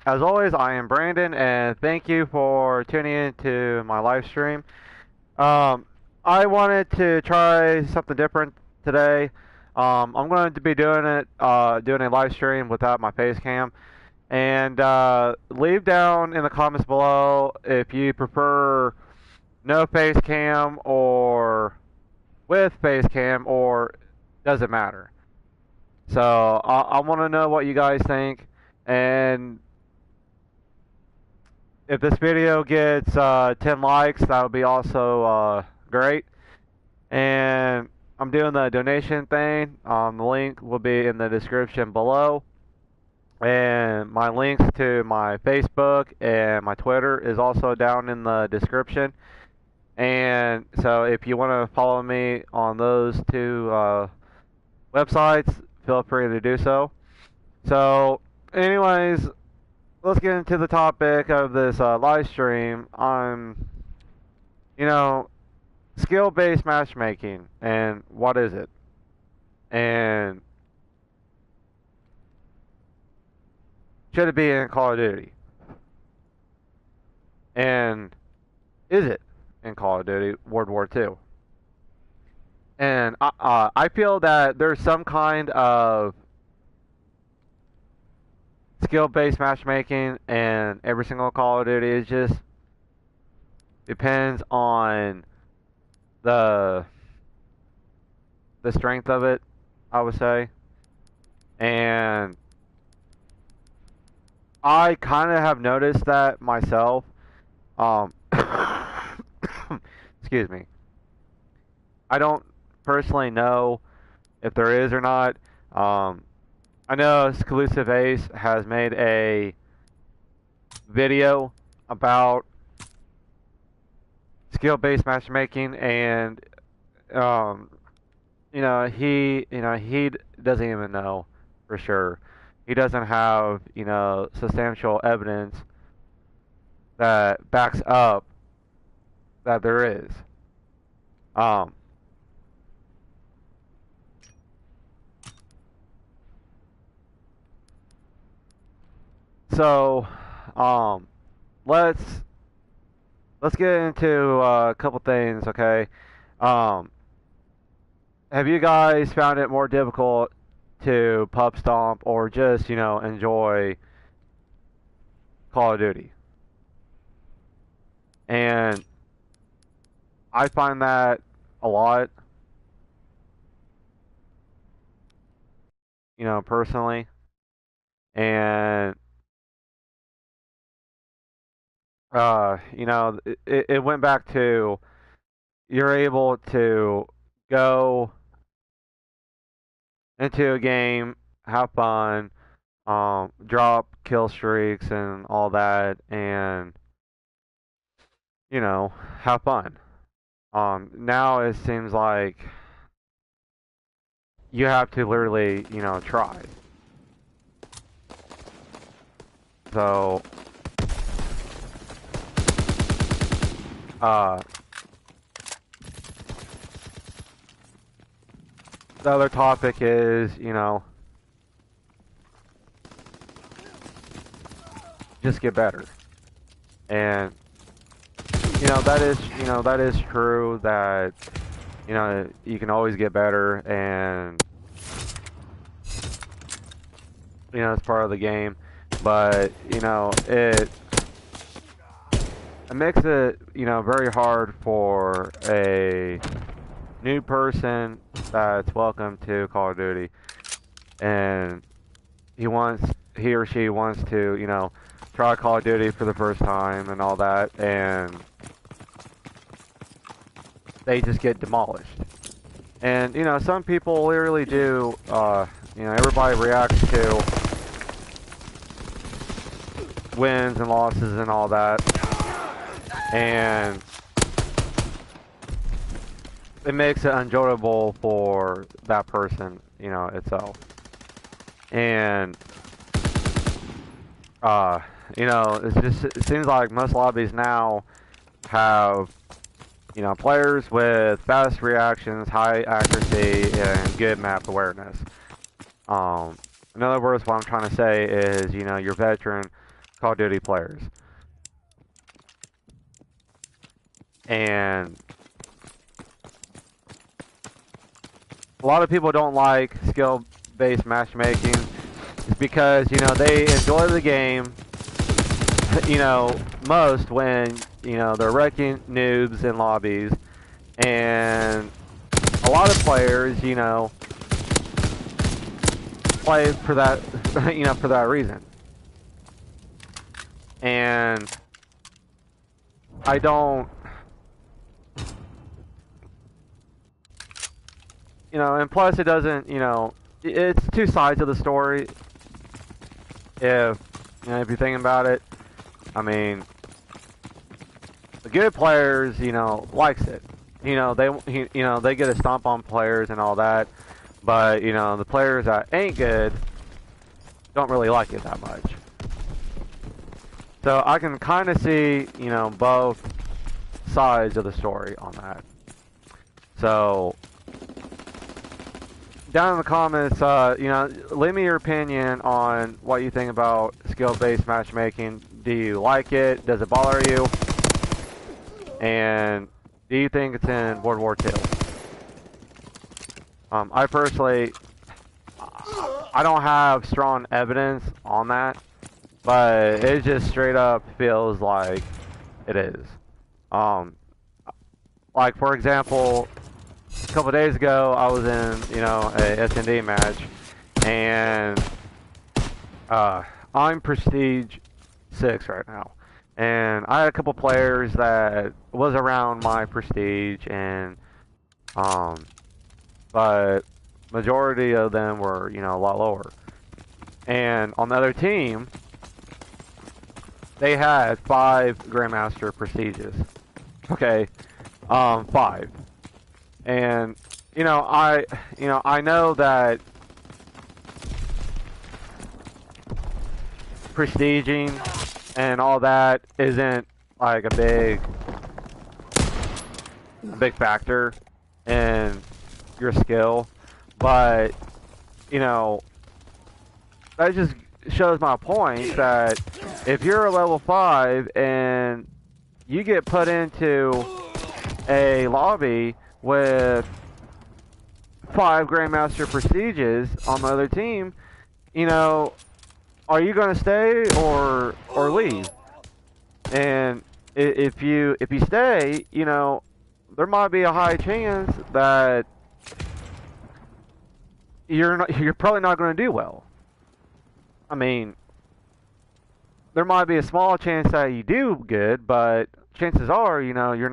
as always, I am Brandon, and thank you for tuning in to my live stream. Um, I wanted to try something different today. I'm going to be doing a live stream without my face cam. And leave down in the comments below if you prefer no face cam or with face cam, or does it matter? So I want to know what you guys think, and if this video gets 10 likes, that would be also great. And I'm doing the donation thing. The link will be in the description below. And my links to my Facebook and my Twitter is also down in the description. And so if you want to follow me on those two websites, feel free to do so. So, anyways, let's get into the topic of this live stream on, you know, skill-based matchmaking and what is it? And should it be in Call of Duty? And is it in Call of Duty World War II? And I feel that there's some kind of skill-based matchmaking in every single Call of Duty. It just depends on the strength of it, I would say. And I kind of have noticed that myself. Excuse me. I don't personally know if there is or not. I know Exclusive Ace has made a video about skill-based matchmaking, and he doesn't even know for sure. He doesn't have substantial evidence that backs up that there is. So, let's get into a couple things, okay? Have you guys found it more difficult to pub stomp or just, enjoy Call of Duty? And I find that a lot, personally. And it went back to you're able to go into a game, have fun, drop kill streaks and all that, and have fun. Now it seems like you have to literally, try. So, the other topic is, just get better. And, that is true that, you can always get better, and, it's part of the game. But, it makes it, very hard for a new person that's welcome to Call of Duty, and he or she wants to, try Call of Duty for the first time and all that, and they just get demolished. And, some people literally do, everybody reacts to wins and losses and all that, and it makes it enjoyable for that person, itself. And it seems like most lobbies now have players with fast reactions, high accuracy, and good map awareness. In other words, what I'm trying to say is, your veteran Call of Duty players. And a lot of people don't like skill-based matchmaking. It's because, you know, they enjoy the game, you know, most when, you know, they're wrecking noobs in lobbies. And a lot of players, you know, play for that, you know, for that reason. And I don't, you know, and plus it doesn't, you know, it's two sides of the story. If, you know, if you're thinking about it, I mean, the good players, you know, likes it. You know, you know, they get a stomp on players and all that, but, you know, the players that ain't good don't really like it that much. So I can kind of see, you know, both sides of the story on that. So down in the comments, you know, leave me your opinion on what you think about skill-based matchmaking. Do you like it? Does it bother you? And do you think it's in World War II? I personally, I don't have strong evidence on that, but it just straight up feels like it is. Like for example, a couple days ago, I was in, you know, a S&D match, and I'm Prestige 6 right now. And I had a couple players that was around my Prestige, and, but majority of them were, you know, a lot lower. And on the other team, they had 5 Grandmaster Prestiges. Okay, 5. And you know, I know that prestiging and all that isn't like a big factor in your skill, but you know, that just shows my point that if you're a level 5 and you get put into a lobby with 5 Grandmaster Prestiges on the other team, you know, are you gonna stay or leave? And if you stay, you know, there might be a high chance that you're probably not gonna do well. I mean, there might be a small chance that you do good, but chances are, you know, you're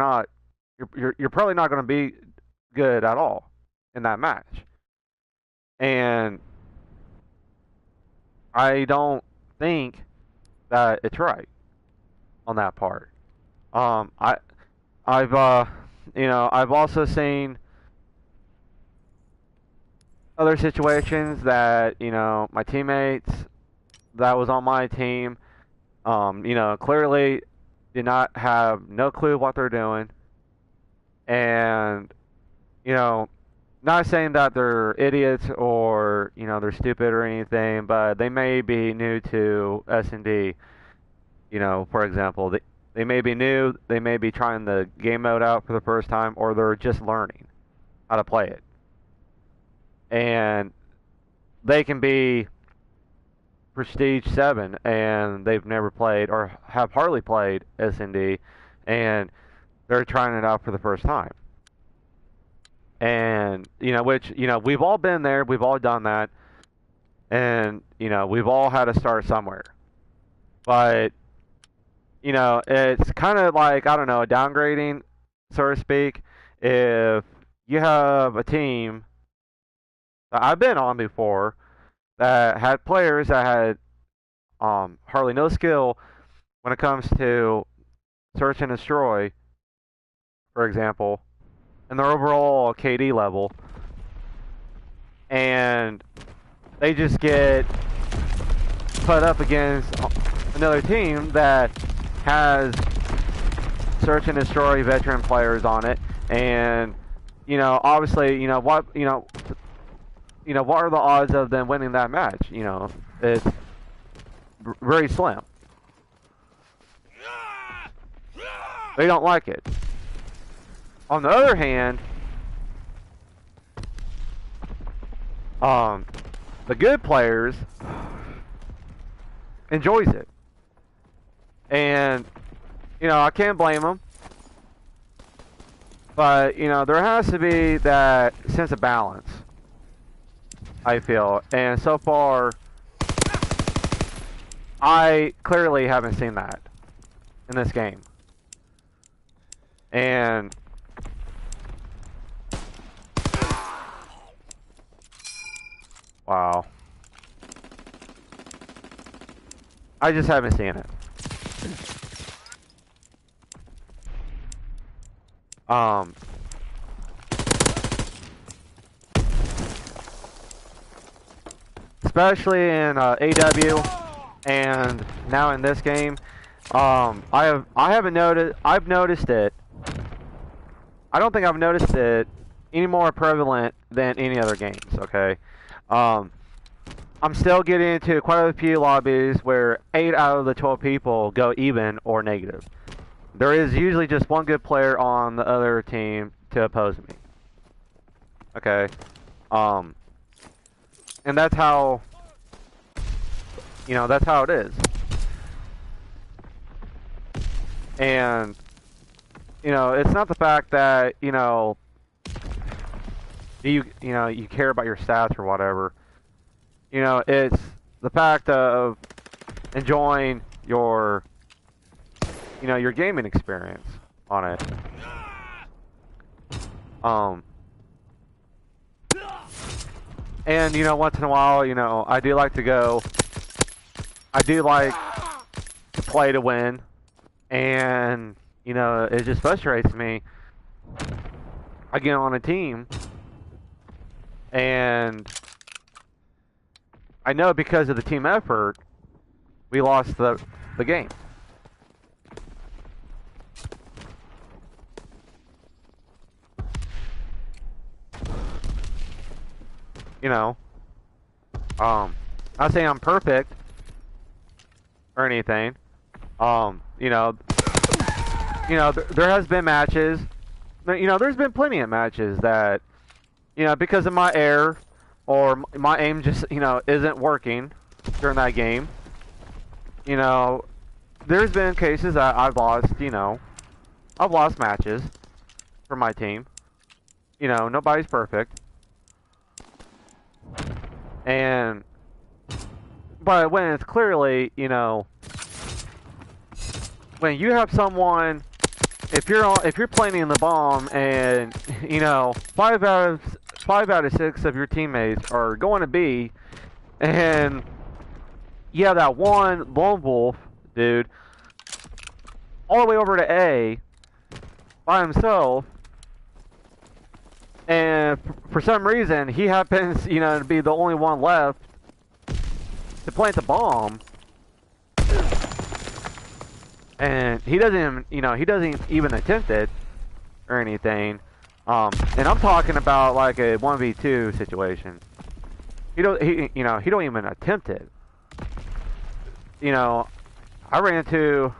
probably not going to be good at all in that match. And I don't think that it's right on that part. I've you know, I've also seen other situations that, you know, my teammates that was on my team, you know, clearly did not have no clue what they're doing. And, you know, not saying that they're idiots or, you know, they're stupid or anything, but they may be new to S&D. You know, for example, they may be new, they may be trying the game mode out for the first time, or they're just learning how to play it. And they can be Prestige 7 and they've never played or have hardly played S&D, and they're trying it out for the first time. And, you know, which, you know, we've all been there, we've all done that, and, you know, we've all had to start somewhere. But, you know, it's kind of like, I don't know, downgrading, so to speak, if you have a team that I've been on before that had players that had hardly no skill when it comes to search and destroy, for example, and their overall KD level, and they just get put up against another team that has search and destroy veteran players on it, and you know, obviously, you know what, you know, what are the odds of them winning that match? You know, it's very slim. They don't like it. On the other hand, the good players enjoys it. And, you know, I can't blame them. But, you know, there has to be that sense of balance, I feel. And so far, I clearly haven't seen that in this game. And wow. I just haven't seen it. Especially in AW and now in this game, I've noticed it. I don't think I've noticed it any more prevalent than any other games. Okay, I'm still getting into quite a few lobbies where 8 out of the 12 people go even or negative. There is usually just one good player on the other team to oppose me. Okay, and that's how, you know, that's how it is. And, you know, it's not the fact that, you know, you care about your stats or whatever. You know, it's the fact of enjoying your, you know, your gaming experience on it. And, you know, once in a while, you know, I do like to play to win. And, you know, it just frustrates me. I get on a team, and I know because of the team effort, we lost the game. You know, not saying I'm perfect or anything. You know, there has been matches. You know, there's been plenty of matches that, you know, because of my error or my aim just, you know, isn't working during that game. You know, there's been cases that I've lost. You know, I've lost matches for my team. You know, nobody's perfect. And, but when it's clearly, you know, when you have someone, if you're planting the bomb and, you know, 5 out of 6 of your teammates are going to B, and you have that one lone wolf dude all the way over to A by himself, and for some reason he happens, you know, to be the only one left to plant the bomb. And he doesn't even, you know, he doesn't even attempt it or anything. And I'm talking about like a 1v2 situation. You know, he don't even attempt it. You know, I ran into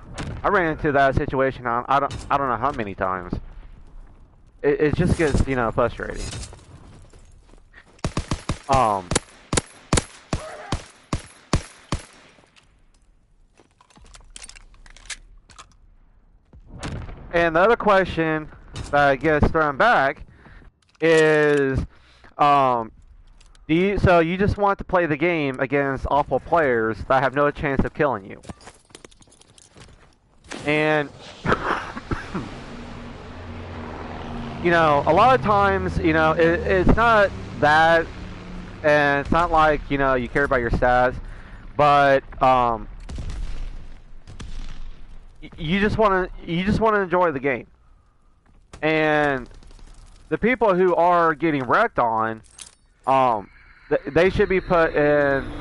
that situation. I don't know how many times. It just gets, you know, frustrating. And the other question that gets thrown back is, so you just want to play the game against awful players that have no chance of killing you? And, you know, a lot of times, you know, it's not that, and it's not like, you know, you care about your stats, but, you just want to enjoy the game. And the people who are getting wrecked on, they should be put in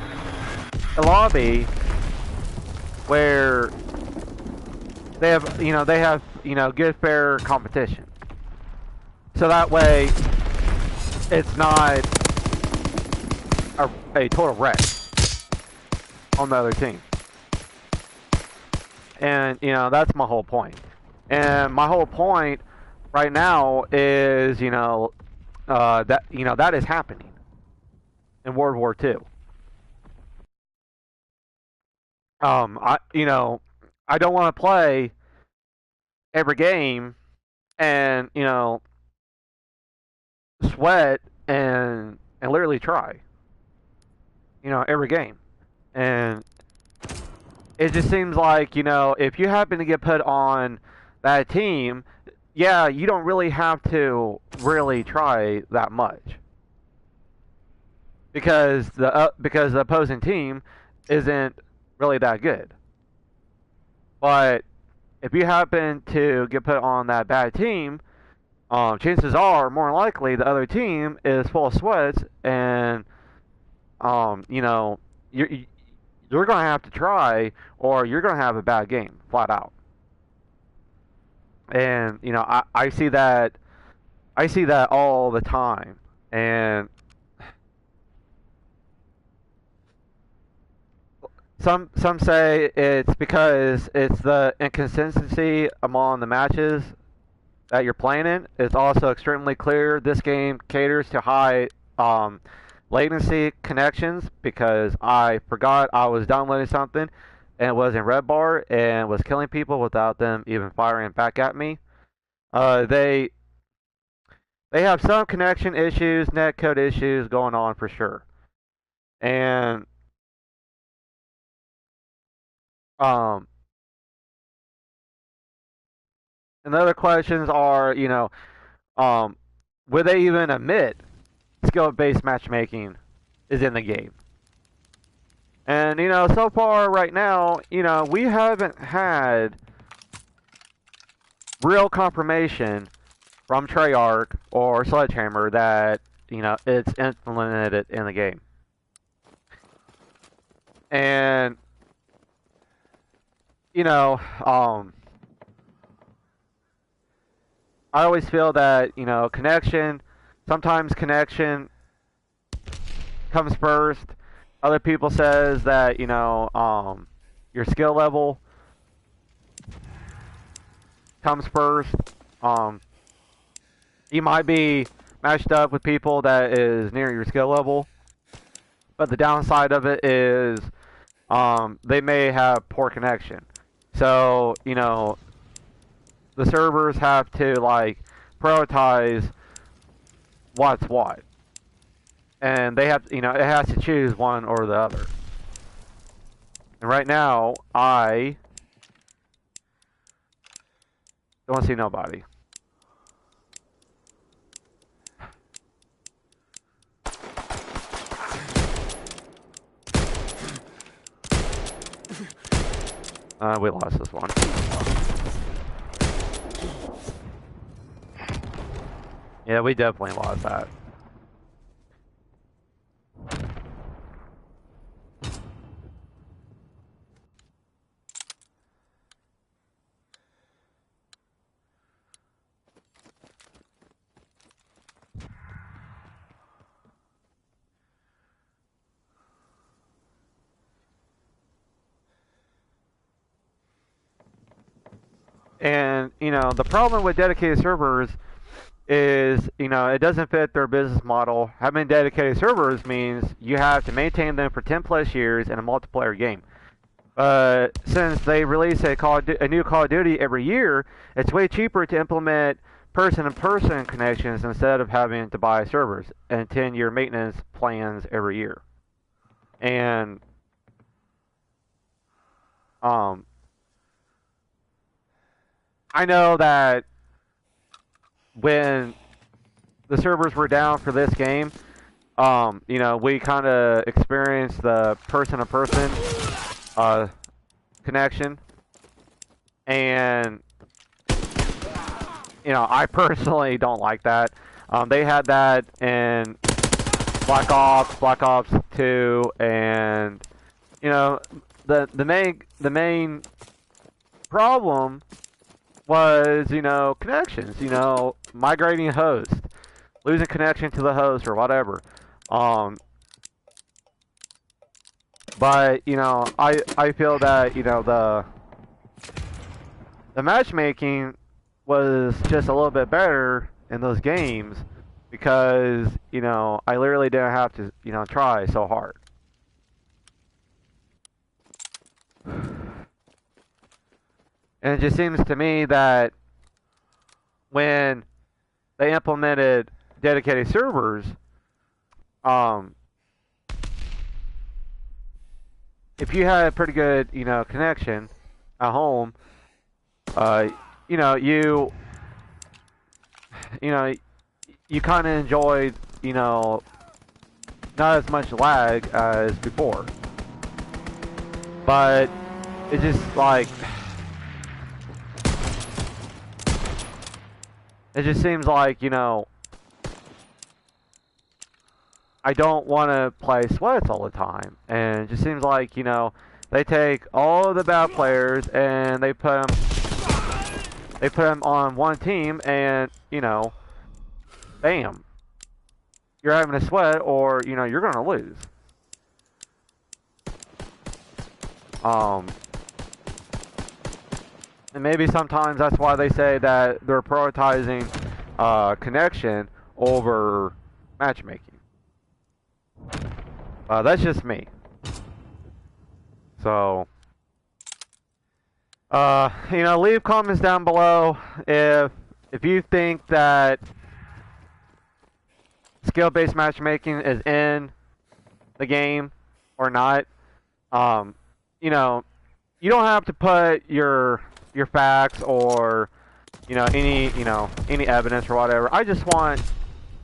a lobby where they have good fair competition. So that way it's not a total wreck on the other team. And, you know, that's my whole point. And my whole point right now is, that is happening in World War II. I don't want to play every game and sweat and literally try, every game. And it just seems like, if you happen to get put on that team, yeah, you don't really have to really try that much because the opposing team isn't really that good. But if you happen to get put on that bad team, chances are more likely the other team is full of sweats, and you're going to have to try, or you're going to have a bad game, flat out. And I see that all the time, and some say it's because it's the inconsistency among the matches that you're playing in. It's also extremely clear this game caters to high latency connections, because I forgot I was downloading something and it was in red bar and was killing people without them even firing back at me. They have some connection issues, netcode issues going on for sure. And and the other questions are, would they even admit skill-based matchmaking is in the game? And so far right now, we haven't had real confirmation from Treyarch or Sledgehammer that it's implemented in the game. And I always feel that sometimes connection comes first. Other people says that your skill level comes first. You might be matched up with people that is near your skill level, but the downside of it is they may have poor connection. So the servers have to prioritize what's what, and they have it has to choose one or the other. And right now I don't see nobody. We lost this one. Yeah, we definitely lost that. And the problem with dedicated servers is it doesn't fit their business model. Having dedicated servers means you have to maintain them for 10 plus years in a multiplayer game. Since they release a new Call of Duty every year, it's way cheaper to implement person-to-person connections instead of having to buy servers and 10-year maintenance plans every year. And I know that when the servers were down for this game, we kind of experienced the person-to-person connection, and I personally don't like that. They had that in Black Ops 2, and the main problem was connections. Migrating host, losing connection to the host or whatever. But I feel that the matchmaking was just a little bit better in those games because, I literally didn't have to, try so hard. And it just seems to me that when they implemented dedicated servers, if you had a pretty good, connection at home, you know, you, you know, you kind of enjoyed, not as much lag as before. But it just like, it just seems like, I don't want to play sweats all the time. And it just seems like, they take all of the bad players and they put them on one team and, bam. You're having a sweat or, you're going to lose. And maybe sometimes that's why they say that they're prioritizing connection over matchmaking. That's just me. So, leave comments down below if you think that skill-based matchmaking is in the game or not. You don't have to put your facts or any evidence or whatever. I just want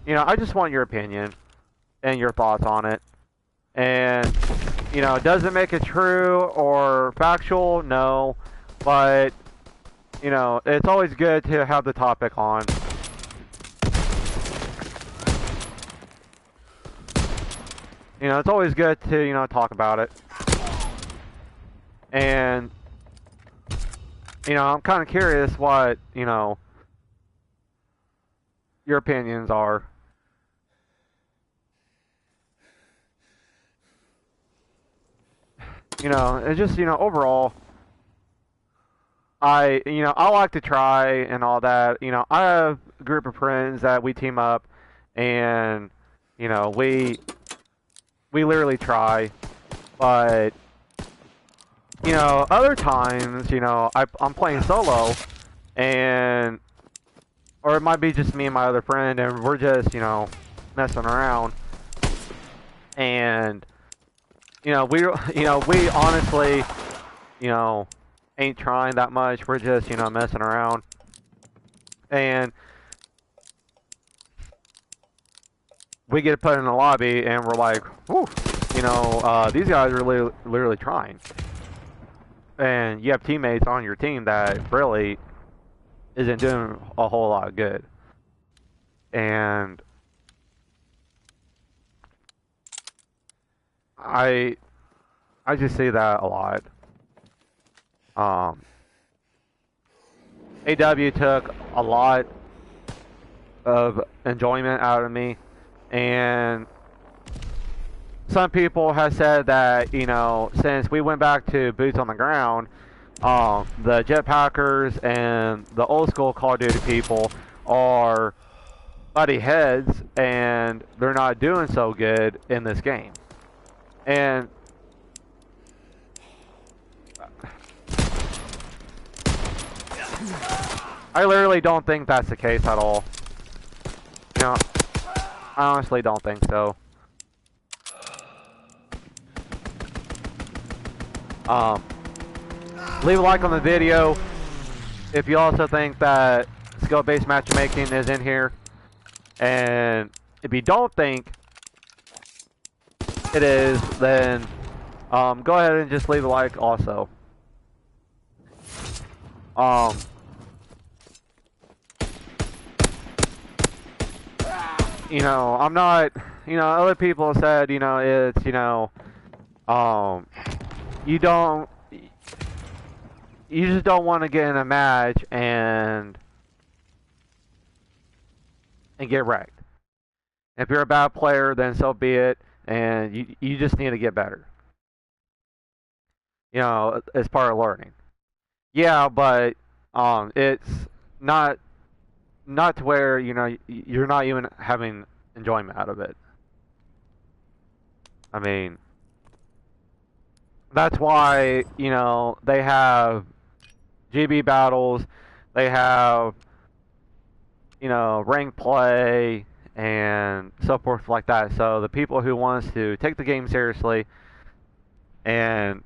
your opinion and your thoughts on it. And does it make it true or factual? No, but it's always good to have the topic on. It's always good to talk about it. And I'm kind of curious what your opinions are. It's just overall, I like to try and all that. I have a group of friends that we team up, and we literally try, but other times, I'm playing solo, and or it might be just me and my other friend, and we're just messing around, and we honestly ain't trying that much. We're just messing around, and we get put in the lobby, and we're like, whew, these guys are literally trying. And you have teammates on your team that really isn't doing a whole lot of good. And I just see that a lot. AW took a lot of enjoyment out of me, and some people have said that, since we went back to boots on the ground, the jetpackers and the old school Call of Duty people are buddy heads, and they're not doing so good in this game. And I literally don't think that's the case at all. I honestly don't think so. Leave a like on the video if you also think that skill-based matchmaking is in here. And if you don't think it is, then go ahead and just leave a like also. I'm not, other people said, it's, you just don't want to get in a match and get wrecked. If you're a bad player, then so be it, and you just need to get better. As part of learning. Yeah, but it's not to where, you know, you're not even having enjoyment out of it. I mean, that's why, you know, they have GB battles, they have, you know, rank play and so forth like that. So the people who wants to take the game seriously and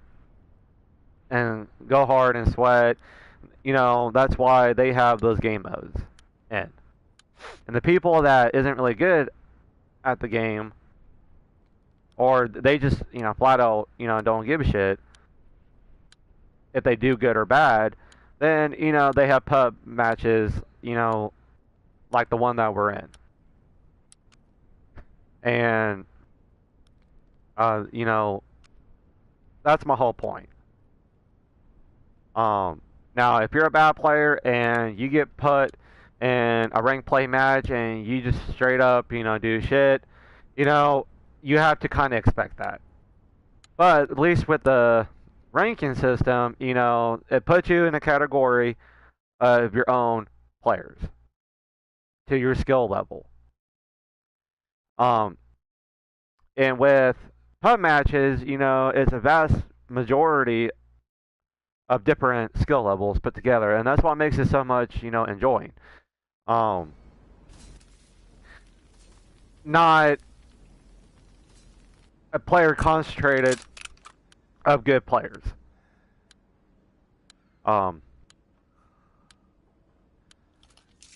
go hard and sweat, you know, that's why they have those game modes. And the people that isn't really good at the game, or they just, you know, flat out, you know, don't give a shit if they do good or bad, then, you know, they have pub matches, you know, like the one that we're in. And, you know, that's my whole point. Now, if you're a bad player and you get put in a ranked play match and you just straight up, you know, do shit, you know, you have to kind of expect that. But at least with the ranking system, you know, it puts you in a category of your own players to your skill level. And with pub matches, you know, it's a vast majority of different skill levels put together, and that's what makes it so much, you know, enjoying. Not a player concentrated of good players.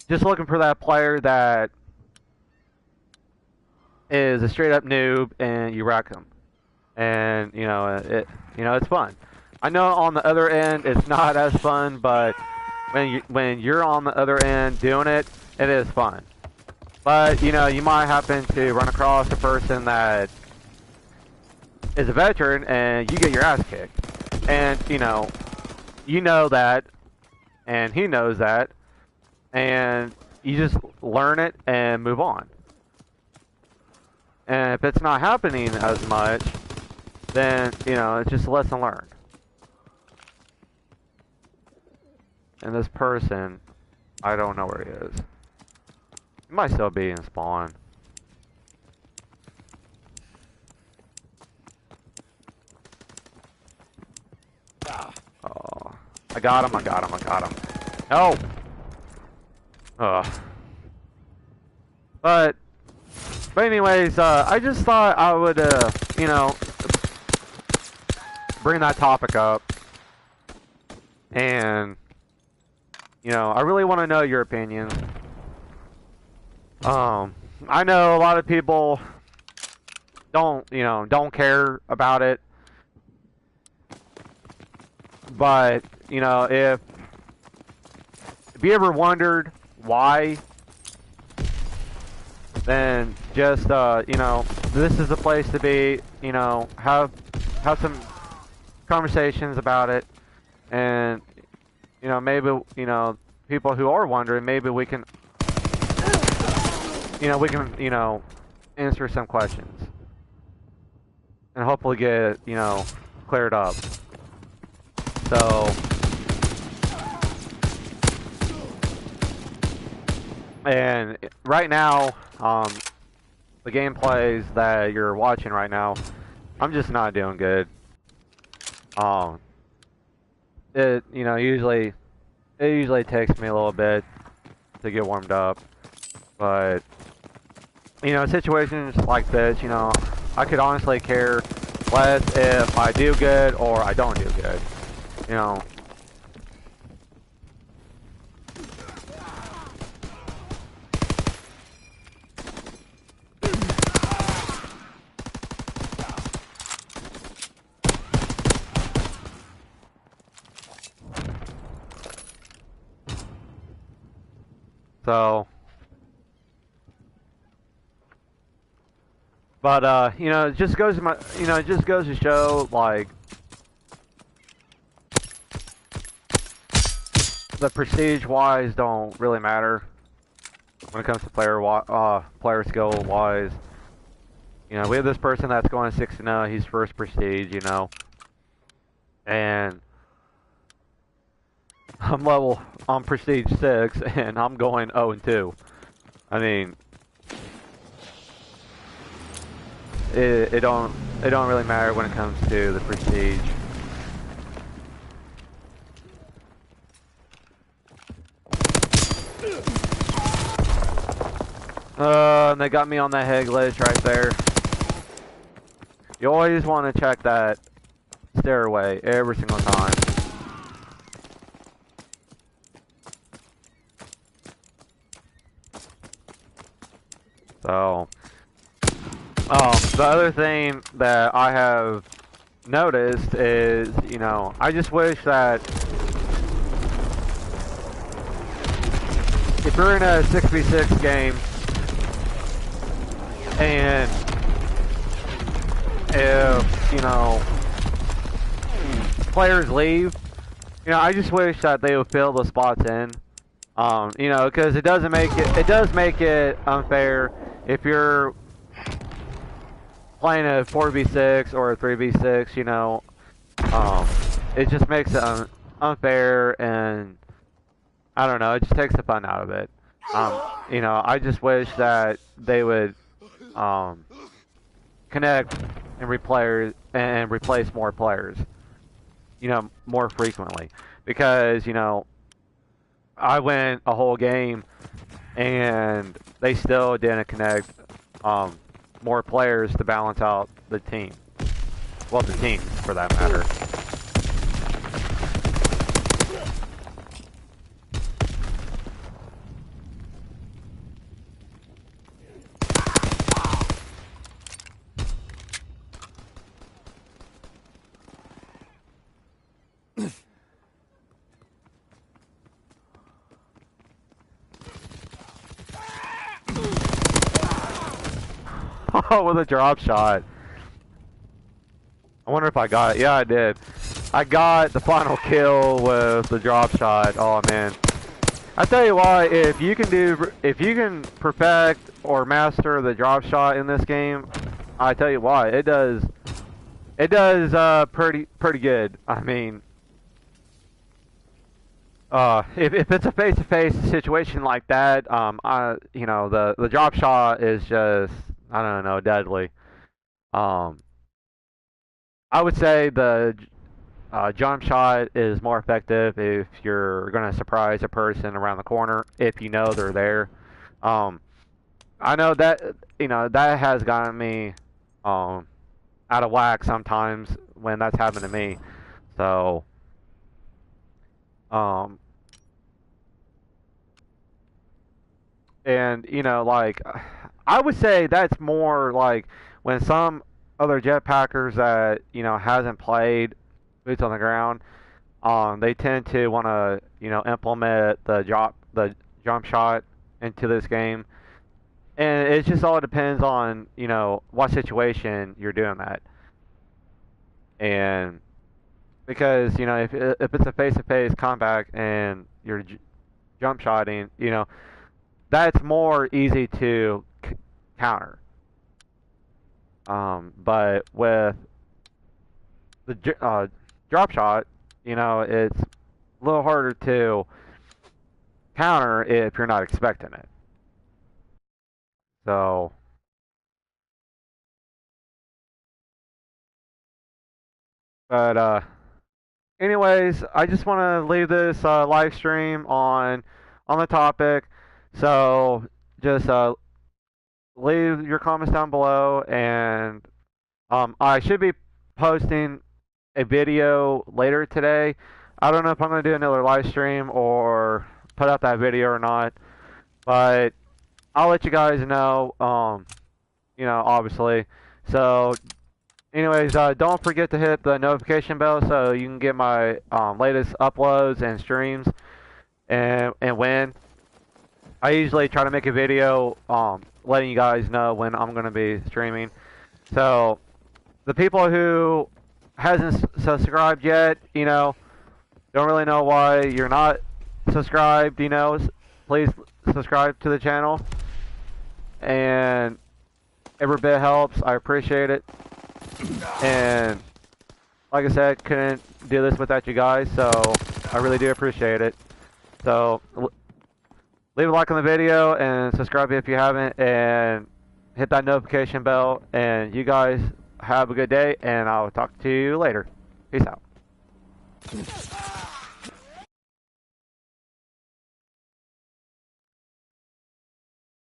Just looking for that player that is a straight up noob and you wreck them, and you know it's fun. I know on the other end it's not as fun, but when you're on the other end doing it, it is fun. But you know, you might happen to run across a person that is a veteran and you get your ass kicked, and you know that, and he knows that, and you just learn it and move on. And if it's not happening as much, then, you know, it's just a lesson learned. And this person, I don't know where he is. He might still be in spawn. Oh, I got him. No! But anyways, I just thought I would, you know, bring that topic up. And, you know, I really want to know your opinions. I know a lot of people don't care about it. But, you know, if you ever wondered why, then just, you know, this is the place to be, you know, have some conversations about it, and, you know, maybe, you know, people who are wondering, maybe we can, you know, answer some questions, and hopefully get, you know, cleared up. So, and right now, the gameplays that you're watching right now, I'm just not doing good. It, you know, usually takes me a little bit to get warmed up, but, you know, situations like this, you know, I could honestly care less if I do good or I don't do good, you know. So, but you know, it just goes to show, like, the prestige-wise don't really matter when it comes to player skill-wise. You know, we have this person that's going 6-0. He's first prestige, you know, and I'm Prestige 6, and I'm going 0-2. I mean, it don't really matter when it comes to the Prestige. And they got me on that head glitch right there. You always want to check that stairway every single time. So, the other thing that I have noticed is, you know, I just wish that if you're in a 6v6 game and if, you know, players leave, you know, I just wish that they would fill the spots in. You know, because it does make it unfair if you're playing a 4v6 or a 3v6, you know. It just makes it unfair, and I don't know, it just takes the fun out of it. You know, I just wish that they would connect and replace more players, you know, more frequently, because, you know, I went a whole game and they still didn't connect more players to balance out the team. Well, the teams, for that matter. Oh, with a drop shot. I wonder if I got it. Yeah, I did. I got the final kill with the drop shot. Oh man. I tell you what, if you can perfect or master the drop shot in this game, I tell you what, it does pretty good. I mean, if it's a face-to-face situation like that, you know, the drop shot is just, I don't know, deadly. I would say the jump shot is more effective if you're going to surprise a person around the corner, if you know they're there. I know that, you know, that has gotten me out of whack sometimes when that's happened to me. So, and, you know, like, I would say that's more like when some other jetpackers that, you know, hasn't played boots on the ground, they tend to want to, you know, implement the jump shot into this game, and it just all depends on, you know, what situation you're doing that. And because, you know, if it's a face-to-face combat and you're jump shotting, you know, that's more easy to counter. But with the drop shot, you know, it's a little harder to counter if you're not expecting it. So, but anyways, I just want to leave this live stream on the topic. So just leave your comments down below, and I should be posting a video later today. I don't know if I'm going to do another live stream or put out that video or not, but I'll let you guys know, you know, obviously. So, anyways, don't forget to hit the notification bell so you can get my latest uploads and streams, and when. I usually try to make a video letting you guys know when I'm going to be streaming. So, the people who hasn't subscribed yet, you know, don't really know why you're not subscribed, you know, please subscribe to the channel. And every bit helps. I appreciate it. And like I said, couldn't do this without you guys, so I really do appreciate it. So leave a like on the video and subscribe if you haven't, and hit that notification bell. And you guys have a good day, and I'll talk to you later. Peace out.